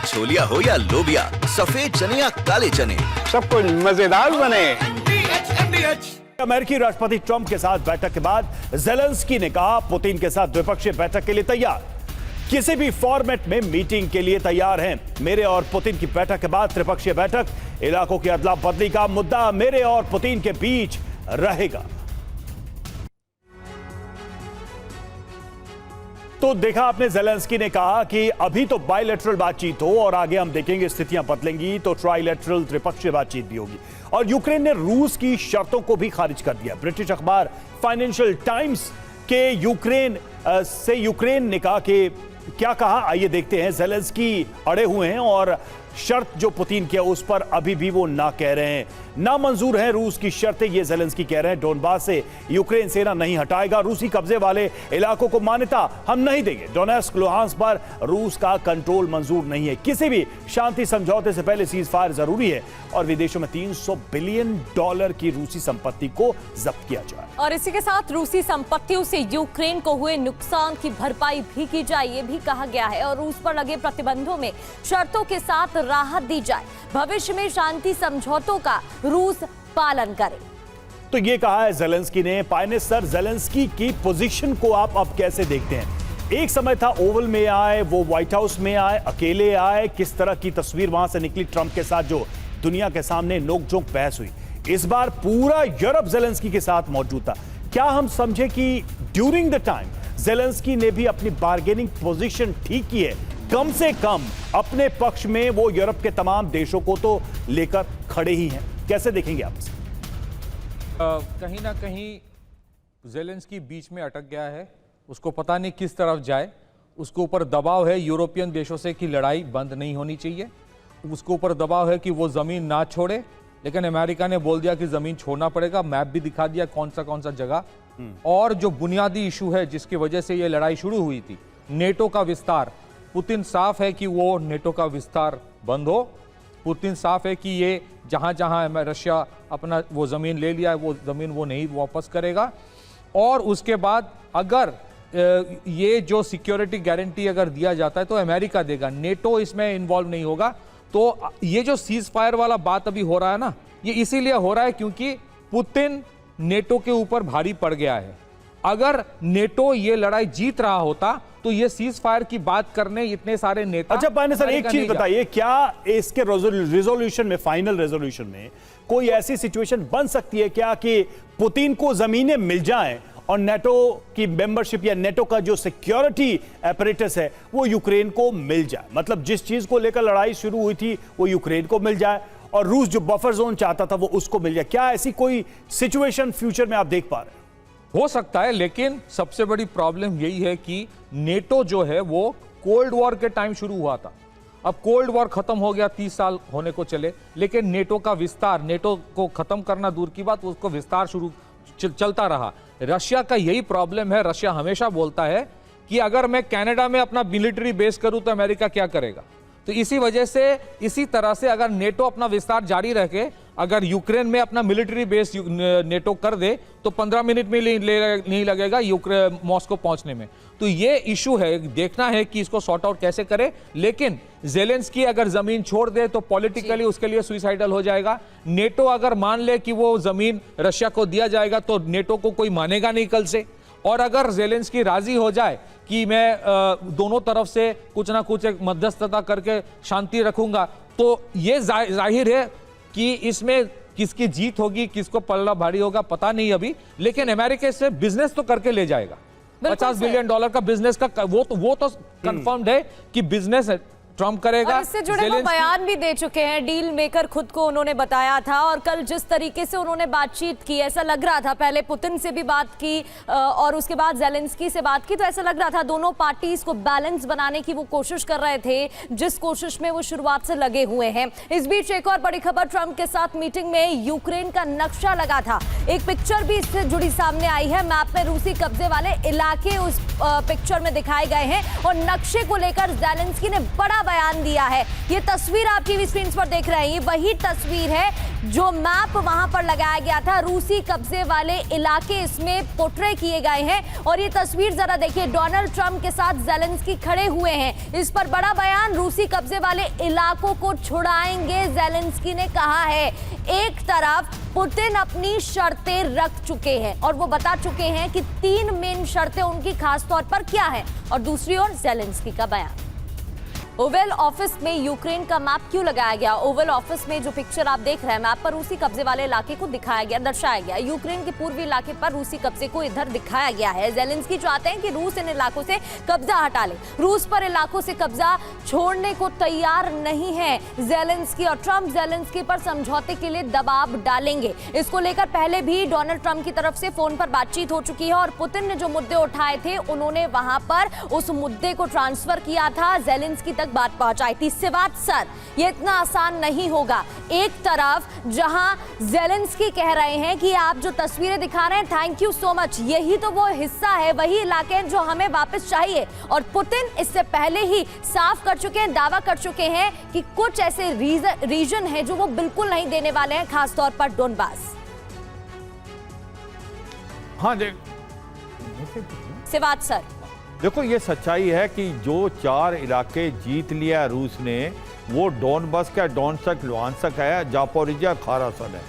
छोलिया हो या लोबिया, सफेद चने या काले चने, सब कुछ मजेदार बने। अमेरिकी राष्ट्रपति ट्रंप के साथ बैठक के बाद ज़ेलेंस्की ने कहा पुतिन के साथ द्विपक्षीय बैठक के लिए तैयार, किसी भी फॉर्मेट में मीटिंग के लिए तैयार हैं। मेरे और पुतिन की बैठक के बाद त्रिपक्षीय बैठक, इलाकों की अदला बदली का मुद्दा मेरे और पुतिन के बीच रहेगा। तो देखा आपने, ज़ेलेंस्की ने कहा कि अभी तो बायलैटरल बातचीत हो और आगे हम देखेंगे स्थितियां बदलेंगी तो ट्राइलैटरल त्रिपक्षीय बातचीत भी होगी। और यूक्रेन ने रूस की शर्तों को भी खारिज कर दिया। ब्रिटिश अखबार फाइनेंशियल टाइम्स के यूक्रेन ने कहा कि क्या कहा, आइए देखते हैं। ज़ेलेंस्की अड़े हुए हैं और शर्त जो पुतिन की है उस पर अभी भी वो ना कह रहे हैं, ना मंजूर है रूस की शर्तें, ये ज़ेलेंस्की कह रहे हैं। डोनबास से यूक्रेन सेना नहीं हटाएगा, रूसी कब्जे वाले इलाकों को मान्यता हम नहीं देंगे। डोनेट्स्क लुहांस्क पर रूस का कंट्रोल मंजूर नहीं है। किसी भी शांति समझौते से पहले सीज फायर जरूरी है और विदेशों में $300 बिलियन की रूसी संपत्ति को जब्त किया जाए। और इसी के साथ रूसी संपत्तियों से यूक्रेन को हुए नुकसान की भरपाई भी की जाए, ये भी कहा गया है। और रूस पर लगे प्रतिबंधों में शर्तों के साथ राहत दी जाए। भविष्य में शांति समझौतों का रूस पालन करे। तो ये कहा है ज़ेलेंस्की ने। पायने सर, ज़ेलेंस्की की पोजीशन को आप अब कैसे देखते हैं? एक समय था ओवल में आए, वो व्हाइट हाउस में आए, अकेले आए, किस तरह की तस्वीर वहां से निकली ट्रंप के साथ जो दुनिया के सामने नोकझोंक बहस हुई। इस बार पूरा यूरोप ज़ेलेंस्की के साथ मौजूद था। क्या हम समझे कि ड्यूरिंग द टाइम ज़ेलेंस्की ने भी अपनी बार्गेनिंग पोजीशन ठीक की है? कम से कम अपने पक्ष में वो यूरोप के तमाम देशों को तो लेकर खड़े ही हैं। कैसे देखेंगे आप इसे? कहीं ना कहीं ज़ेलेंस्की बीच में अटक गया है, उसको पता नहीं किस तरफ जाए। उसके ऊपर दबाव है यूरोपियन देशों से कि लड़ाई बंद नहीं होनी चाहिए। उसके ऊपर दबाव है कि वो ज़मीन ना छोड़े, लेकिन अमेरिका ने बोल दिया कि ज़मीन छोड़ना पड़ेगा। मैप भी दिखा दिया कौन सा जगह। और जो बुनियादी इशू है जिसकी वजह से ये लड़ाई शुरू हुई थी, नेटो का विस्तार, पुतिन साफ है कि वो नेटो का विस्तार बंद हो। पुतिन साफ है कि ये जहां जहां रशिया अपना वो ज़मीन ले लिया है वो ज़मीन वो नहीं वापस करेगा। और उसके बाद अगर ये जो सिक्योरिटी गारंटी अगर दिया जाता है तो अमेरिका देगा, नेटो इसमें इन्वॉल्व नहीं होगा। तो ये जो सीज फायर वाला बात अभी हो रहा है ना, ये इसीलिए हो रहा है क्योंकि पुतिन नेटो के ऊपर भारी पड़ गया है। अगर नेटो ये लड़ाई जीत रहा होता तो ये सीज फायर की बात करने इतने सारे नेता। अच्छा पायने सर, एक चीज बताइए, क्या इसके रिजोल्यूशन में, फाइनल रेजोल्यूशन में कोई ऐसी सिचुएशन बन सकती है क्या कि पुतिन को जमीनें मिल जाएं और नेटो की मेंबरशिप या नेटो का जो सिक्योरिटी एपरेटस है वो यूक्रेन को मिल जाए? मतलब जिस चीज को लेकर लड़ाई शुरू हुई थी वो यूक्रेन को मिल जाए और रूस जो बफर जोन चाहता था वो उसको मिल जाए। क्या ऐसी कोई सिचुएशन फ्यूचर में आप देख पा रहे हैं? हो सकता है, लेकिन सबसे बड़ी प्रॉब्लम यही है कि नेटो जो है वो कोल्ड वॉर के टाइम शुरू हुआ था। अब कोल्ड वॉर खत्म हो गया, 30 साल होने को चले, लेकिन नेटो का विस्तार, नेटो को खत्म करना दूर की बात, उसको विस्तार शुरू चलता रहा। रशिया का यही प्रॉब्लम है। रशिया हमेशा बोलता है कि अगर मैं कनाडा में अपना मिलिट्री बेस करूं तो अमेरिका क्या करेगा। तो इसी वजह से, इसी तरह से अगर नेटो अपना विस्तार जारी रखे, अगर यूक्रेन में अपना मिलिट्री बेस नेटो कर दे तो 15 मिनट में नहीं लगेगा मॉस्को पहुंचने में। तो ये इशू है, देखना है कि इसको सॉर्ट आउट कैसे करे। लेकिन ज़ेलेंस्की अगर जमीन छोड़ दे तो पॉलिटिकली उसके लिए सुइसाइडल हो जाएगा। नेटो अगर मान ले कि वो जमीन रशिया को दिया जाएगा तो नेटो को कोई मानेगा नहीं कल से। और अगर ज़ेलेंस्की राजी हो जाए कि मैं दोनों तरफ से कुछ ना कुछ एक मध्यस्थता करके शांति रखूंगा, तो ये जाहिर है कि इसमें किसकी जीत होगी, किसको पलड़ा भारी होगा पता नहीं अभी। लेकिन अमेरिका से बिजनेस तो करके ले जाएगा। $50 बिलियन का बिजनेस का वो तो कंफर्म्ड है कि बिजनेस ट्रंप करेगा। और इससे जुड़े वो बयान भी दे चुके हैं, डील मेकर खुद को उन्होंने बताया था। और कल जिस तरीके से उन्होंने बातचीत की, ऐसा लग रहा था, पहले पुतिन से भी बात की और उसके बाद ज़ेलेंस्की से बात की, तो ऐसा लग रहा था दोनों पार्टीज को बैलेंस बनाने की वो कोशिश कर रहे थे, जिस कोशिश में वो शुरुआत से लगे हुए हैं। इस बीच एक और बड़ी खबर, ट्रंप के साथ मीटिंग में यूक्रेन का नक्शा लगा था। एक पिक्चर भी इससे जुड़ी सामने आई है। मैप में रूसी कब्जे वाले इलाके उस पिक्चर में दिखाए गए हैं और नक्शे को लेकर ज़ेलेंस्की ने बड़ा बयान दिया है। ये तस्वीर आप टीवी स्क्रीन पर देख रहे हैं, ये वही तस्वीर है जो मैप वहां पर लगाया गया था। रूसी कब्जे वाले इलाके इसमें पोर्ट्रे किए गए हैं और ये तस्वीर जरा देखिए, डोनाल्ड ट्रंप के साथ ज़ेलेंस्की खड़े हुए हैं। इस पर बड़ा बयान, रूसी कब्जे वाले इलाकों को छुड़ाएंगे, ज़ेलेंस्की ने कहा है। एक तरफ पुतिन अपनी शर्तें रख चुके हैं और वो बता चुके हैं कि 3 मेन शर्तें उनकी खास तौर पर क्या है, और दूसरी ओर ज़ेलेंस्की का बयान। ओवल ऑफिस में यूक्रेन का मैप क्यों लगाया गया? ओवल ऑफिस में जो पिक्चर आप देख रहे हैं, मैप पर रूसी कब्जे वाले इलाके को दिखाया गया, दर्शाया गया। यूक्रेन के पूर्वी इलाके पर रूसी कब्जे को इधर दिखाया गया है। ज़ेलेंस्की चाहते हैं कि रूस इन इलाकों से कब्जा हटा ले। रूस पर इलाकों से कब्जा छोड़ने को तैयार नहीं है ज़ेलेंस्की, और ट्रंप ज़ेलेंस्की पर समझौते के लिए दबाव डालेंगे। इसको लेकर पहले भी डोनाल्ड ट्रंप की तरफ से फोन पर बातचीत हो चुकी है और पुतिन ने जो मुद्दे उठाए थे उन्होंने वहां पर उस मुद्दे को ट्रांसफर किया था, ज़ेलेंस्की तक बात पहुंचाई थी। इससे बात सर, ये इतना आसान नहीं होगा। एक तरफ जहां ज़ेलेंस्की कह रहे हैं कि आप जो तस्वीरें दिखा रहे हैं, थैंक यू सो मच, यही तो वो हिस्सा है, वही इलाके हैं जो हमें वापस चाहिए। और पुतिन इससे पहले ही साफ कर चुके हैं, दावा कर चुके हैं कि कुछ ऐसे रीजन है जो वो बिल्कुल नहीं देने वाले हैं, खासतौर पर डोनबास। हाँ से बात सर, देखो, ये सच्चाई है कि जो 4 इलाके जीत लिया रूस ने, वो डोनबास का, डोनेत्स्क, लुहांस्क है, जापोरिजिया, खारासन है,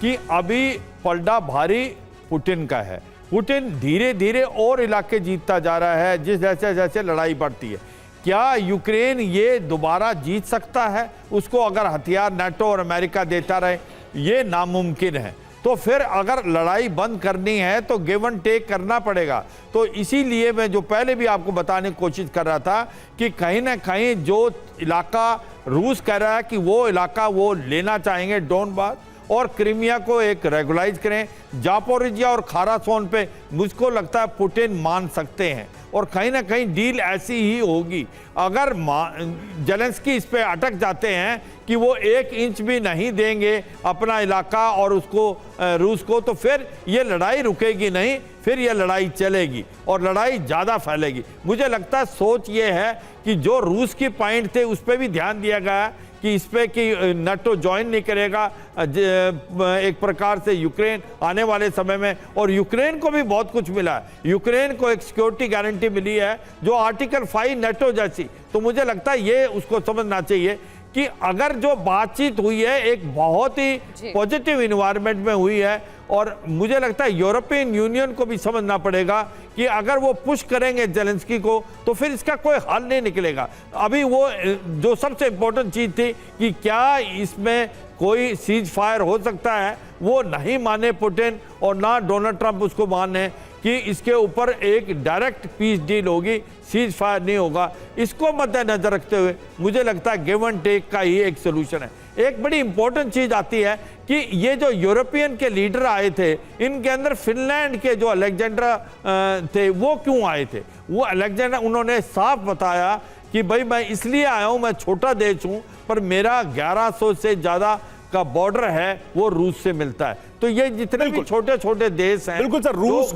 कि अभी पलड़ा भारी पुतिन का है। पुतिन धीरे धीरे और इलाके जीतता जा रहा है जिस जैसे जैसे लड़ाई बढ़ती है। क्या यूक्रेन ये दोबारा जीत सकता है? उसको अगर हथियार नाटो और अमेरिका देता रहे, ये नामुमकिन है। तो फिर अगर लड़ाई बंद करनी है तो गिव एंड टेक करना पड़ेगा। तो इसीलिए मैं जो पहले भी आपको बताने की कोशिश कर रहा था कि कहीं ना कहीं जो इलाका रूस कह रहा है कि वो इलाका वो लेना चाहेंगे, डोनबास और क्रीमिया को एक रेगुलाइज करें, जापोरिजिया और खारासोन पे मुझको लगता है पुतिन मान सकते हैं और कहीं ना कहीं डील ऐसी ही होगी। अगर ज़ेलेंस्की इस पे अटक जाते हैं कि वो 1 इंच भी नहीं देंगे अपना इलाका और उसको रूस को, तो फिर ये लड़ाई रुकेगी नहीं, फिर ये लड़ाई चलेगी और लड़ाई ज़्यादा फैलेगी। मुझे लगता है सोच ये है कि जो रूस की पॉइंट थे उस पर भी ध्यान दिया गया कि इस पे कि नाटो ज्वाइन नहीं करेगा एक प्रकार से यूक्रेन आने वाले समय में, और यूक्रेन को भी बहुत कुछ मिला है। यूक्रेन को एक सिक्योरिटी गारंटी मिली है जो आर्टिकल 5 नाटो जैसी। तो मुझे लगता है ये उसको समझना चाहिए कि अगर जो बातचीत हुई है एक बहुत ही पॉजिटिव इन्वायरमेंट में हुई है, और मुझे लगता है यूरोपियन यूनियन को भी समझना पड़ेगा कि अगर वो पुश करेंगे ज़ेलेंस्की को तो फिर इसका कोई हल नहीं निकलेगा। अभी वो जो सबसे इम्पोर्टेंट चीज़ थी कि क्या इसमें कोई सीज फायर हो सकता है, वो नहीं माने पुतिन और ना डोनाल्ड ट्रंप उसको माने कि इसके ऊपर एक डायरेक्ट पीस डील होगी, सीज फायर नहीं होगा। इसको मद्देनजर रखते हुए मुझे लगता है गिव एंड टेक का ही एक सोल्यूशन है। एक बड़ी इंपॉर्टेंट चीज आती है कि ये जो यूरोपियन के लीडर आए थे, इनके अंदर फिनलैंड के जो अलेक्जेंडर थे वो क्यों आए थे? वो अलेक्जेंडर, उन्होंने साफ बताया कि भाई मैं इसलिए आया हूं, मैं छोटा देश हूं पर मेरा 1100 से ज्यादा का बॉर्डर है वो रूस से मिलता है। तो ये जितने भी छोटे छोटे देश हैं, बिल्कुल सर, रूस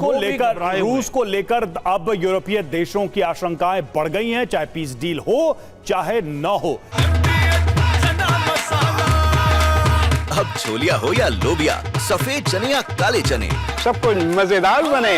को लेकर अब यूरोपीय देशों की आशंकाएं बढ़ गई हैं, चाहे पीस डील हो चाहे न हो। अब छोलिया हो या लोबिया, सफेद चने या काले चने, सब कुछ मजेदार बने।